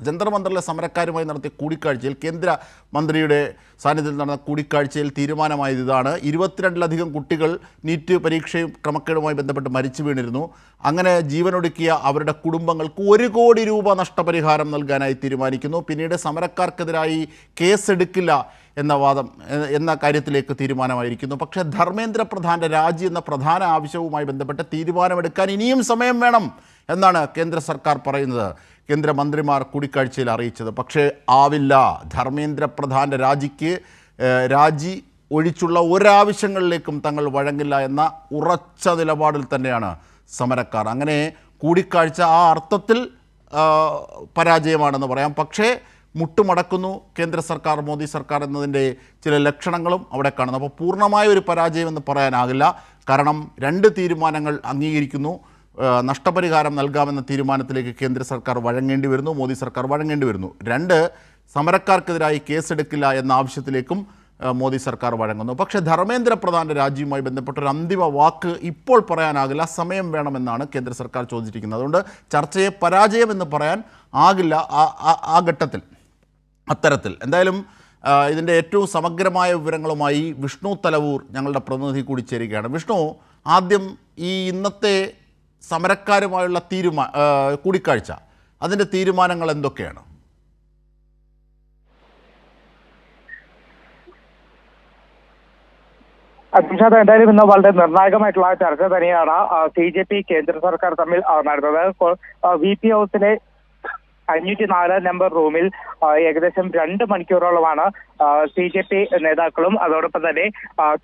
ജന്തർ മന്ദറിലെ സമരക്കാരുമായി നടത്തിയ കൂടിക്കാഴ്ചയിൽ കേന്ദ്ര മന്ത്രിയുടെ സാന്നിധ്യത്തിൽ നടന്ന കൂടിക്കാഴ്ചയിൽ തീരുമാനമായത് ഇതാണ്. 22ലധികം കുട്ടികൾ നീറ്റ് പരീക്ഷയും ക്രമക്കേടുമായി ബന്ധപ്പെട്ട് മരിച്ചു വീണിരുന്നു. അങ്ങനെ ജീവനൊടുക്കിയ അവരുടെ കുടുംബങ്ങൾക്ക് 1 കോടി രൂപ നഷ്ടപരിഹാരം നൽകാനായി തീരുമാനിക്കുന്നു. പിന്നീട് സമരക്കാർക്കെതിരായി കേസെടുക്കില്ല എന്ന കാര്യത്തിലേക്ക് തീരുമാനമായിരിക്കുന്നു. പക്ഷേ ധർമ്മേന്ദ്ര പ്രധാൻ്റെ രാജി എന്ന പ്രധാന ആവശ്യവുമായി ബന്ധപ്പെട്ട് തീരുമാനമെടുക്കാൻ ഇനിയും സമയം വേണം എന്നാണ് കേന്ദ്ര സർക്കാർ പറയുന്നത്. കേന്ദ്രമന്ത്രിമാർ കൂടിക്കാഴ്ചയിൽ അറിയിച്ചത്. പക്ഷേ ആവില്ല. ധർമ്മേന്ദ്ര പ്രധാൻ്റെ രാജി ഒഴിച്ചുള്ള ഒരാവശ്യങ്ങളിലേക്കും തങ്ങൾ വഴങ്ങില്ല എന്ന ഉറച്ച നിലപാടിൽ തന്നെയാണ് സമരക്കാർ. അങ്ങനെ കൂടിക്കാഴ്ച ആ അർത്ഥത്തിൽ പരാജയമാണെന്ന് പറയാം. പക്ഷേ മുട്ടുമടക്കുന്നു കേന്ദ്ര സർക്കാർ, മോദി സർക്കാർ എന്നതിൻ്റെ ചില ലക്ഷണങ്ങളും അവിടെ കാണുന്നു. അപ്പോൾ പൂർണ്ണമായ ഒരു പരാജയമെന്ന് പറയാനാകില്ല. കാരണം 2 തീരുമാനങ്ങൾ അംഗീകരിക്കുന്നു. നഷ്ടപരിഹാരം നൽകാമെന്ന തീരുമാനത്തിലേക്ക് കേന്ദ്ര സർക്കാർ വഴങ്ങേണ്ടി വരുന്നു, മോദി സർക്കാർ വഴങ്ങേണ്ടി വരുന്നു. 2 സമരക്കാർക്കെതിരായി കേസെടുക്കില്ല എന്ന ആവശ്യത്തിലേക്കും മോദി സർക്കാർ വഴങ്ങുന്നു. പക്ഷേ ധർമ്മേന്ദ്ര പ്രധാൻ്റെ രാജിയുമായി ബന്ധപ്പെട്ടൊരു അന്തിമ വാക്ക് ഇപ്പോൾ പറയാനാകില്ല, സമയം വേണമെന്നാണ് കേന്ദ്ര സർക്കാർ ചോദിച്ചിരിക്കുന്നത്. അതുകൊണ്ട് ചർച്ചയെ പരാജയമെന്ന് പറയാൻ ആകില്ല ആ ഘട്ടത്തിൽ. അത്തരത്തിൽ എന്തായാലും ഇതിൻ്റെ ഏറ്റവും സമഗ്രമായ വിവരങ്ങളുമായി വിഷ്ണു തലവൂർ ഞങ്ങളുടെ പ്രതിനിധി കൂടി ചേരുകയാണ്. വിഷ്ണു, ആദ്യം ഈ ഇന്നത്തെ സമരക്കാരുമായുള്ള കൂടിക്കാഴ്ച, അതിൻ്റെ തീരുമാനങ്ങൾ എന്തൊക്കെയാണ്? അജിംഷാദ്, എന്തായാലും ഇന്ന് വളരെ നിർണായകമായിട്ടുള്ള ചർച്ച തന്നെയാണ് CJP കേന്ദ്ര സർക്കാർ തമ്മിൽ നടന്നത്. VP ഹൗസിലെ 504 നമ്പർ റൂമിൽ ഏകദേശം 2 മണിക്കൂറോളമാണ് CJP നേതാക്കളും അതോടൊപ്പം തന്നെ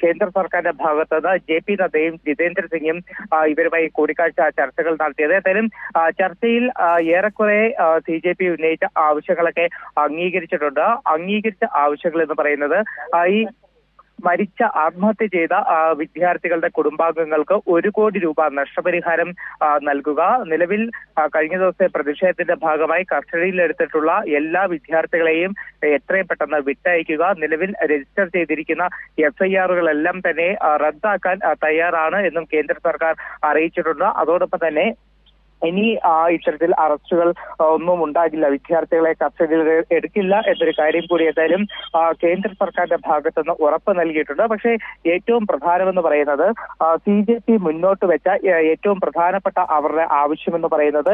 കേന്ദ്ര സർക്കാരിന്റെ ഭാഗത്തുനിന്ന് JP നദ്ദയും ജിതേന്ദ്ര സിംഗും ഇവരുമായി കൂടിക്കാഴ്ച ചർച്ചകൾ നടത്തിയത്. എന്തായാലും ചർച്ചയിൽ ഏറെക്കുറെ CJP ഉന്നയിച്ച ആവശ്യങ്ങളൊക്കെ അംഗീകരിച്ചിട്ടുണ്ട്. അംഗീകരിച്ച ആവശ്യങ്ങൾ എന്ന് പറയുന്നത് ഈ മരിച്ച ആത്മഹത്യ ചെയ്ത വിദ്യാർത്ഥികളുടെ കുടുംബാംഗങ്ങൾക്ക് 1 കോടി രൂപ നഷ്ടപരിഹാരം നൽകുക. നിലവിൽ കഴിഞ്ഞ ദിവസത്തെ പ്രതിഷേധത്തിന്റെ ഭാഗമായി കസ്റ്റഡിയിലെടുത്തിട്ടുള്ള എല്ലാ വിദ്യാർത്ഥികളെയും എത്രയും പെട്ടെന്ന് വിട്ടയക്കുക. നിലവിൽ രജിസ്റ്റർ ചെയ്തിരിക്കുന്ന FIR-കളെല്ലാം തന്നെ റദ്ദാക്കാൻ തയ്യാറാണ് എന്നും കേന്ദ്ര സർക്കാർ അറിയിച്ചിട്ടുണ്ട്. അതോടൊപ്പം തന്നെ ഇനി ഇത്തരത്തിൽ അറസ്റ്റുകൾ ഒന്നും ഉണ്ടാകില്ല, വിദ്യാർത്ഥികളെ കസ്റ്റഡിയിൽ എടുക്കില്ല എന്നൊരു കാര്യം കൂടി എന്തായാലും കേന്ദ്ര സർക്കാരിന്റെ ഭാഗത്തുനിന്ന് ഉറപ്പ് നൽകിയിട്ടുണ്ട്. പക്ഷേ ഏറ്റവും പ്രധാനമെന്ന് പറയുന്നത് CJP മുന്നോട്ട് വെച്ച ഏറ്റവും പ്രധാനപ്പെട്ട അവരുടെ ആവശ്യമെന്ന് പറയുന്നത്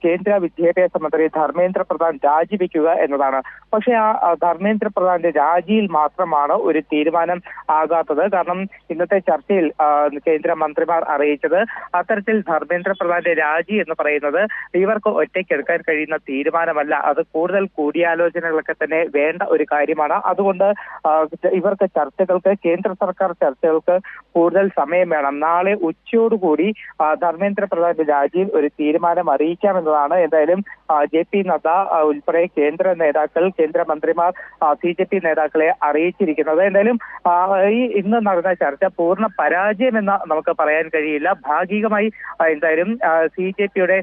കേന്ദ്ര വിദ്യാഭ്യാസ മന്ത്രി ധർമ്മേന്ദ്ര പ്രധാൻ രാജിവെക്കുക എന്നതാണ്. പക്ഷേ ആ ധർമ്മേന്ദ്ര പ്രധാന്റെ രാജിയിൽ മാത്രമാണ് ഒരു തീരുമാനം ആകാത്തത്. കാരണം ഇന്നത്തെ ചർച്ചയിൽ കേന്ദ്ര മന്ത്രിമാർ അറിയിച്ചത് അത്തരത്തിൽ ധർമ്മേന്ദ്ര പ്രധാന്റെ രാജി എന്ന് പറയുന്നത് ഇവർക്ക് ഒറ്റയ്ക്ക് എടുക്കാൻ കഴിയുന്ന തീരുമാനമല്ല, അത് കൂടുതൽ കൂടിയാലോചനകളൊക്കെ തന്നെ വേണ്ട ഒരു കാര്യമാണ്. അതുകൊണ്ട് ഇവർക്ക് ചർച്ചകൾക്ക്, കേന്ദ്ര സർക്കാർ ചർച്ചകൾക്ക് കൂടുതൽ സമയം വേണം. നാളെ ഉച്ചയോടുകൂടി ധർമ്മേന്ദ്ര പ്രധാന്റെ രാജിയിൽ ഒരു തീരുമാനം അറിയിക്കാമെന്നതാണ് എന്തായാലും JP നദ്ദ ഉൾപ്പെടെ കേന്ദ്ര നേതാക്കൾ, കേന്ദ്രമന്ത്രിമാർ CJP നേതാക്കളെ അറിയിച്ചിരിക്കുന്നത്. എന്തായാലും ഇന്ന് നടന്ന ചർച്ച പൂർണ്ണ പരാജയമെന്ന് നമുക്ക് പറയാൻ കഴിയില്ല. ഭാഗികമായി എന്തായാലും CJPയുടെ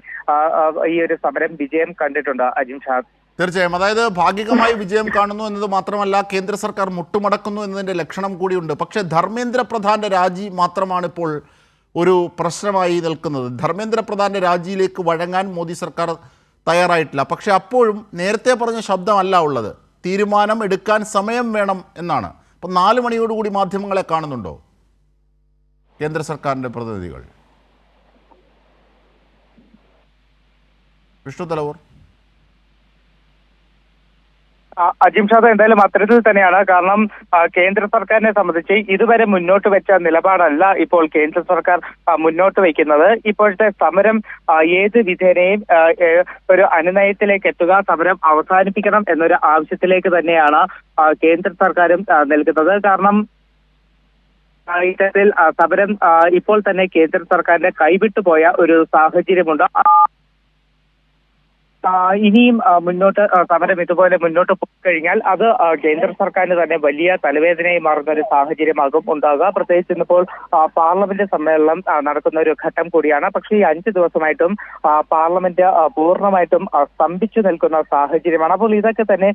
ഈ ഒരു സമരം വിജയം കണ്ടിട്ടുണ്ട് അജിംഷാദ്. തീർച്ചയായും, അതായത് ഭാഗികമായി വിജയം കാണുന്നു എന്നത് മാത്രമല്ല, കേന്ദ്ര സർക്കാർ മുട്ടുമടക്കുന്നു എന്നതിൻ്റെ ലക്ഷണം കൂടിയുണ്ട്. പക്ഷേ ധർമ്മേന്ദ്ര പ്രധാന്റെ രാജി മാത്രമാണ് ഇപ്പോൾ ഒരു പ്രശ്നമായി നിൽക്കുന്നത്. ധർമ്മേന്ദ്ര പ്രധാന്റെ രാജിയിലേക്ക് വഴങ്ങാൻ മോദി സർക്കാർ തയ്യാറായിട്ടില്ല. പക്ഷേ അപ്പോഴും നേരത്തെ പറഞ്ഞ ശബ്ദമല്ല ഉള്ളത്, തീരുമാനം എടുക്കാൻ സമയം വേണം എന്നാണ്. അപ്പം 4 മണിയോടുകൂടി മാധ്യമങ്ങളെ കാണുന്നുണ്ടോ കേന്ദ്ര സർക്കാരിൻ്റെ പ്രതിനിധികൾ? വിഷ്ണു തലവൂർ. അജിംഷാദ്, എന്തായാലും അത്തരത്തിൽ തന്നെയാണ്. കാരണം കേന്ദ്ര സർക്കാരിനെ സംബന്ധിച്ച് ഇതുവരെ മുന്നോട്ട് വെച്ച നിലപാടല്ല ഇപ്പോൾ കേന്ദ്ര സർക്കാർ മുന്നോട്ട് വയ്ക്കുന്നത്. ഇപ്പോഴത്തെ സമരം ഏത് വിധേനയും ഒരു അനുനയത്തിലേക്ക് എത്തുക, സമരം അവസാനിപ്പിക്കണം എന്നൊരു ആവശ്യത്തിലേക്ക് തന്നെയാണ് കേന്ദ്ര സർക്കാരും നിൽക്കുന്നത്. കാരണം ഇത്തരത്തിൽ സമരം ഇപ്പോൾ തന്നെ കേന്ദ്ര സർക്കാരിന്റെ കൈവിട്ടുപോയ ഒരു സാഹചര്യമുണ്ട്. ഇനിയും മുന്നോട്ട് സമരം ഇതുപോലെ മുന്നോട്ട് പോയി കഴിഞ്ഞാൽ അത് കേന്ദ്ര സർക്കാരിന് തന്നെ വലിയ തലവേദനയായി മാറുന്ന ഒരു സാഹചര്യമാകും ഉണ്ടാകുക. പ്രത്യേകിച്ച് ഇന്നിപ്പോൾ പാർലമെന്റ് സമ്മേളനം നടക്കുന്ന ഒരു ഘട്ടം കൂടിയാണ്. പക്ഷേ ഈ 5 ദിവസമായിട്ടും പാർലമെന്റ് പൂർണ്ണമായിട്ടും സ്തംഭിച്ചു നിൽക്കുന്ന സാഹചര്യമാണ്. അപ്പോൾ ഇതൊക്കെ തന്നെ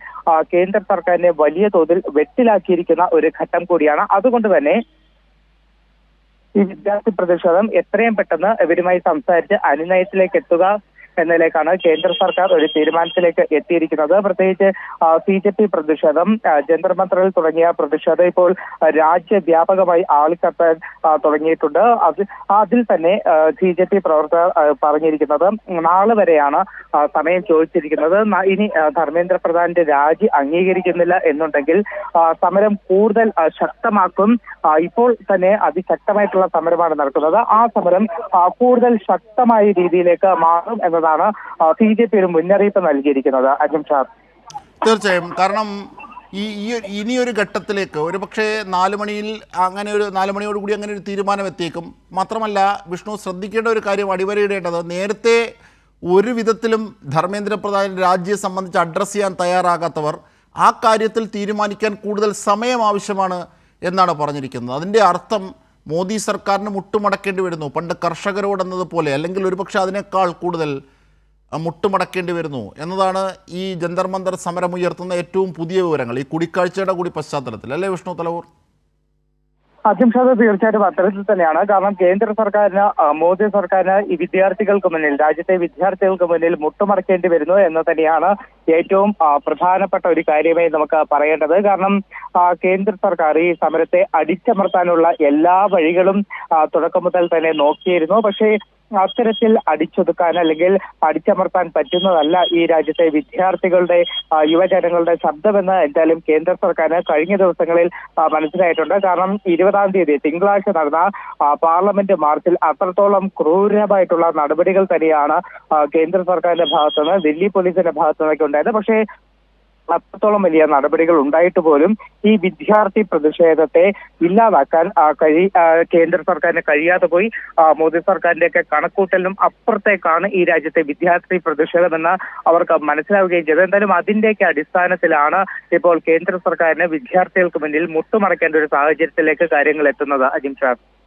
കേന്ദ്ര സർക്കാരിനെ വലിയ തോതിൽ വെട്ടിലാക്കിയിരിക്കുന്ന ഒരു ഘട്ടം കൂടിയാണ്. അതുകൊണ്ട് തന്നെ ഈ വിദ്യാർത്ഥി പ്രതിഷേധം എത്രയും പെട്ടെന്ന് ഇവരുമായി സംസാരിച്ച് അനുനയത്തിലേക്ക് എത്തുക എന്നതിലേക്കാണ് കേന്ദ്ര സർക്കാർ ഒരു തീരുമാനത്തിലേക്ക് എത്തിയിരിക്കുന്നത്. പ്രത്യേകിച്ച് CJP പ്രതിഷേധം, ജന്തർ മന്ദറിൽ തുടങ്ങിയ പ്രതിഷേധം ഇപ്പോൾ രാജ്യവ്യാപകമായി ആളിക്കത്താൻ തുടങ്ങിയിട്ടുണ്ട്. അതിൽ തന്നെ CJP പ്രവർത്തകർ പറഞ്ഞിരിക്കുന്നത് നാളെ വരെയാണ് സമയം ചോദിച്ചിരിക്കുന്നത്. ഇനി ധർമ്മേന്ദ്ര പ്രധാന്റെ രാജി അംഗീകരിക്കുന്നില്ല എന്നുണ്ടെങ്കിൽ സമരം കൂടുതൽ ശക്തമാക്കും. ഇപ്പോൾ തന്നെ അതിശക്തമായിട്ടുള്ള സമരമാണ് നടക്കുന്നത്. ആ സമരം കൂടുതൽ ശക്തമായ രീതിയിലേക്ക് മാറും എന്നതാണ് CJP ഒരു മുന്നറിയിപ്പ് നൽകിയിരിക്കുന്നത്. അജിംഷാ, തീർച്ചയായും. കാരണം ഇനിയൊരു ഘട്ടത്തിലേക്ക് ഒരു പക്ഷേ 4 മണിയിൽ അങ്ങനെ ഒരു 4 മണിയോടുകൂടി അങ്ങനെ ഒരു തീരുമാനം എത്തിയേക്കും. മാത്രമല്ല വിഷ്ണു, ശ്രദ്ധിക്കേണ്ട ഒരു കാര്യം, അടിവരയിടേണ്ടത്, നേരത്തെ ഒരു വിധത്തിലും ധർമ്മേന്ദ്ര പ്രധാൻ രാജ്യത്തെ സംബന്ധിച്ച് അഡ്രസ്സ് ചെയ്യാൻ തയ്യാറാകാത്തവർ ആ കാര്യത്തിൽ തീരുമാനിക്കാൻ കൂടുതൽ സമയം ആവശ്യമാണ് എന്നാണ് പറഞ്ഞിരിക്കുന്നത്. അതിൻ്റെ അർത്ഥം മോദി സർക്കാരിന് മുട്ടുമടക്കേണ്ടി വരുന്നു. പണ്ട് കർഷകരോടെന്നതുപോലെ, അല്ലെങ്കിൽ ഒരുപക്ഷെ അതിനേക്കാൾ കൂടുതൽ മുട്ടുമടക്കേണ്ടി വരുന്നു എന്നതാണ് ഈ ജന്തർ മന്ദർ സമരം ഉയർത്തുന്ന ഏറ്റവും പുതിയ വിവരങ്ങൾ, ഈ കൂടിക്കാഴ്ചയുടെ കൂടി പശ്ചാത്തലത്തിൽ, അല്ലേ വിഷ്ണു തലവൂർ? അജിംഷാദ്, തീർച്ചയായിട്ടും അത്തരത്തിൽ തന്നെയാണ്. കാരണം കേന്ദ്ര സർക്കാരിന്, മോദി സർക്കാരിന് ഈ വിദ്യാർത്ഥികൾക്ക് മുന്നിൽ, രാജ്യത്തെ വിദ്യാർത്ഥികൾക്ക് മുന്നിൽ മുട്ടുമടക്കേണ്ടി വരുന്നു എന്ന് തന്നെയാണ് ഏറ്റവും പ്രധാനപ്പെട്ട ഒരു കാര്യമായി നമുക്ക് പറയേണ്ടത്. കാരണം കേന്ദ്ര സർക്കാർ ഈ സമരത്തെ അടിച്ചമർത്താനുള്ള എല്ലാ വഴികളും തുടക്കം മുതൽ തന്നെ നോക്കിയിരുന്നു. പക്ഷേ അത്തരത്തിൽ അടിച്ചൊതുക്കാൻ അല്ലെങ്കിൽ അടിച്ചമർത്താൻ പറ്റുന്നതല്ല ഈ രാജ്യത്തെ വിദ്യാർത്ഥികളുടെ, യുവജനങ്ങളുടെ ശബ്ദമെന്ന് എന്തായാലും കേന്ദ്ര സർക്കാരിന് കഴിഞ്ഞ ദിവസങ്ങളിൽ മനസ്സിലായിട്ടുണ്ട്. കാരണം 20-ാം തീയതി തിങ്കളാഴ്ച നടന്ന പാർലമെന്റ് മാർച്ചിൽ അത്രത്തോളം ക്രൂരമായിട്ടുള്ള നടപടികൾ തന്നെയാണ് കേന്ദ്ര സർക്കാരിന്റെ ഭാഗത്തുനിന്ന്, ദില്ലി പോലീസിന്റെ ഭാഗത്തുനിന്നൊക്കെ ഉണ്ടായത്. പക്ഷേ അത്രത്തോളം വലിയ നടപടികൾ ഉണ്ടായിട്ട് പോലും ഈ വിദ്യാർത്ഥി പ്രതിഷേധത്തെ ഇല്ലാതാക്കാൻ കേന്ദ്ര സർക്കാരിന് കഴിയാതെ പോയി. മോദി സർക്കാരിന്റെയൊക്കെ കണക്കൂട്ടലിനും അപ്പുറത്തേക്കാണ് ഈ രാജ്യത്തെ വിദ്യാർത്ഥി പ്രതിഷേധമെന്ന് അവർക്ക് മനസ്സിലാവുകയും ചെയ്തത്. എന്തായാലും അതിന്റെയൊക്കെ അടിസ്ഥാനത്തിലാണ് ഇപ്പോൾ കേന്ദ്ര സർക്കാരിന് വിദ്യാർത്ഥികൾക്ക് മുന്നിൽ മുട്ടുമടക്കേണ്ട ഒരു സാഹചര്യത്തിലേക്ക് കാര്യങ്ങൾ എത്തുന്നത്. അജിംഷാദ്.